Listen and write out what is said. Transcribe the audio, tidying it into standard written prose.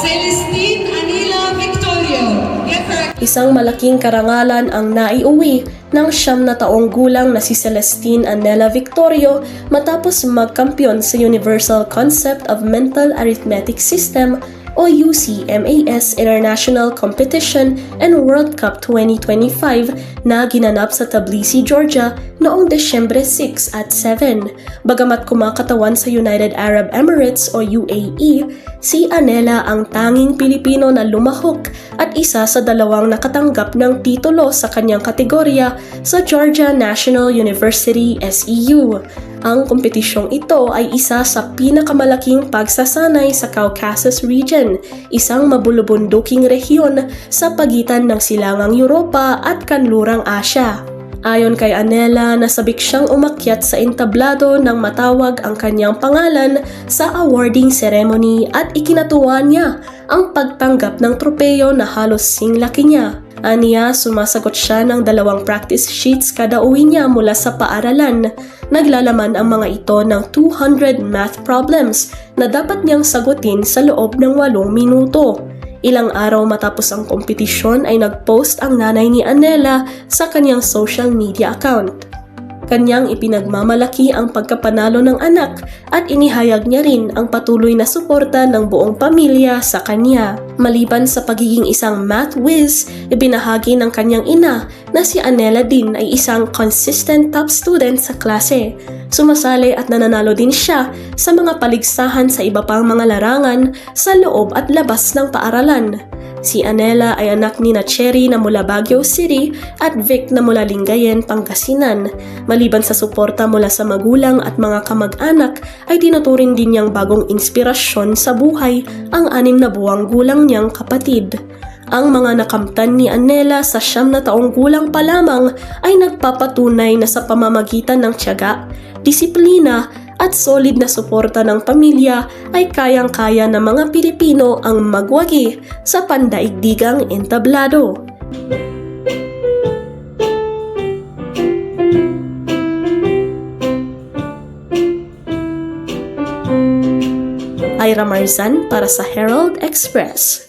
Celestine Anila Victorio. Isang malaking karangalan ang naiuwi ng 9 na taong gulang na si Celestine Anela Victorio matapos magkampiyon sa Universal Concept of Mental Arithmetic System o UCMAS International Competition and World Cup 2025 na ginanap sa Tbilisi, Georgia noong Desyembre 6 at 7. Bagamat kumakatawan sa United Arab Emirates o UAE, si Anela ang tanging Pilipino na lumahok at isa sa 2 nakatanggap ng titulo sa kanyang kategorya sa Georgia National University SEU. Ang kompetisyong ito ay isa sa pinakamalaking pagsasanay sa Caucasus region, isang mabulubunduking rehiyon sa pagitan ng silangang Europa at kanlurang Asya. Ayon kay Anela, nasabik siyang umakyat sa entablado nang matawag ang kanyang pangalan sa awarding ceremony at ikinatuwa niya ang pagtanggap ng tropeyo na halos singlaki niya. Aniya, sumasagot siya ng 2 practice sheets kada uwi niya mula sa paaralan. Naglalaman ang mga ito ng 200 math problems na dapat niyang sagutin sa loob ng 8 minuto. Ilang araw matapos ang kompetisyon ay nag-post ang nanay ni Anela sa kanyang social media account. Kanyang ipinagmamalaki ang pagkapanalo ng anak at inihayag niya rin ang patuloy na suporta ng buong pamilya sa kanya. Maliban sa pagiging isang math whiz, ibinahagi ng kanyang ina na si Anela din ay isang consistent top student sa klase. Sumasali at nananalo din siya sa mga paligsahan sa iba pang mga larangan sa loob at labas ng paaralan. Si Anela ay anak ni Cherry na mula Baguio City at Vic na mula Lingayen, Pangasinan. Maliban sa suporta mula sa magulang at mga kamag-anak, ay tinuturing din niyang bagong inspirasyon sa buhay ang 6 na buwang gulang niyang kapatid. Ang mga nakamtan ni Anela sa 9 na taong gulang pa lamang ay nagpapatunay na sa pamamagitan ng tiyaga, disiplina at solid na suporta ng pamilya ay kayang-kaya ng mga Pilipino ang magwagi sa pandaigdigang entablado. Ira Marzan para sa Herald Express.